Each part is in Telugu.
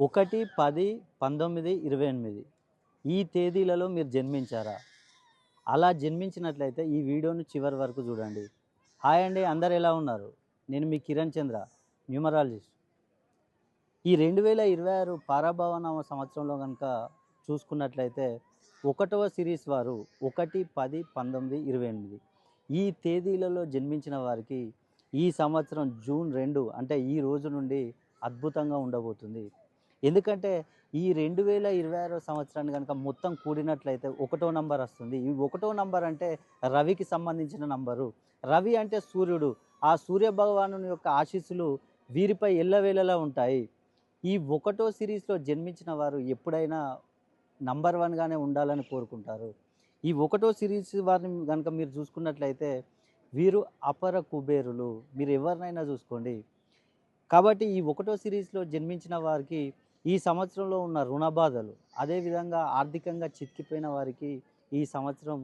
1, 10, 19, 28 ఈ తేదీలలో మీరు జన్మించారా? అలా జన్మించినట్లయితే ఈ వీడియోను చివరి వరకు చూడండి. హాయ్ అండి, అందరు ఎలా ఉన్నారు? నేను మీ కిరణ్ చంద్ర, న్యూమరాలజిస్ట్. ఈ 2026 పరాభవనామ సంవత్సరంలో కనుక చూసుకున్నట్లయితే 1వ సిరీస్ వారు 1, 10, 19, 28 ఈ తేదీలలో జన్మించిన వారికి ఈ సంవత్సరం జూన్ 2 అంటే ఈ రోజు నుండి అద్భుతంగా ఉండబోతుంది. ఎందుకంటే ఈ 2026 సంవత్సరాన్ని కనుక మొత్తం కూడినట్లయితే 1వ నంబర్ వస్తుంది. ఈ 1వ నంబర్ అంటే రవికి సంబంధించిన నంబరు. రవి అంటే సూర్యుడు. ఆ సూర్య భగవానుని యొక్క ఆశీస్సులు వీరిపై ఎల్లవేళలా ఉంటాయి. ఈ 1వ సిరీస్‌లో జన్మించిన వారు ఎప్పుడైనా నంబర్ 1గానే ఉండాలని కోరుకుంటారు. ఈ 1వ సిరీస్ వారిని గనుక మీరు చూసుకున్నట్లయితే వీరు అపర కుబేరులు. మీరు ఎవరినైనా చూసుకోండి. కాబట్టి ఈ 1వ సిరీస్‌లో జన్మించిన వారికి ఈ సంవత్సరంలో ఉన్న రుణ బాధలు, అదేవిధంగా ఆర్థికంగా చిక్కిపోయిన వారికి ఈ సంవత్సరం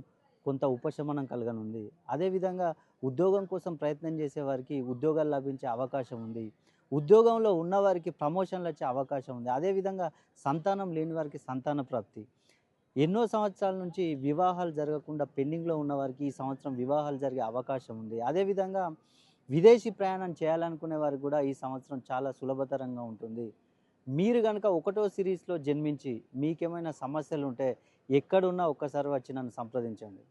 కొంత ఉపశమనం కలగనుంది. అదేవిధంగా ఉద్యోగం కోసం ప్రయత్నం చేసేవారికి ఉద్యోగాలు లభించే అవకాశం ఉంది. ఉద్యోగంలో ఉన్నవారికి ప్రమోషన్లు వచ్చే అవకాశం ఉంది. అదేవిధంగా సంతానం లేని వారికి సంతాన ప్రాప్తి. ఎన్నో సంవత్సరాల నుంచి వివాహాలు జరగకుండా పెండింగ్‌లో ఉన్నవారికి ఈ సంవత్సరం వివాహాలు జరిగే అవకాశం ఉంది. అదేవిధంగా విదేశీ ప్రయాణం చేయాలనుకునే వారికి కూడా ఈ సంవత్సరం చాలా సులభతరంగా ఉంటుంది. మీరు గనక 1వ సిరీస్‌లో జన్మించి మీకేమైనా సమస్యలుంటే ఎక్కడున్నా ఒక్కసారి వచ్చి నన్ను సంప్రదించండి.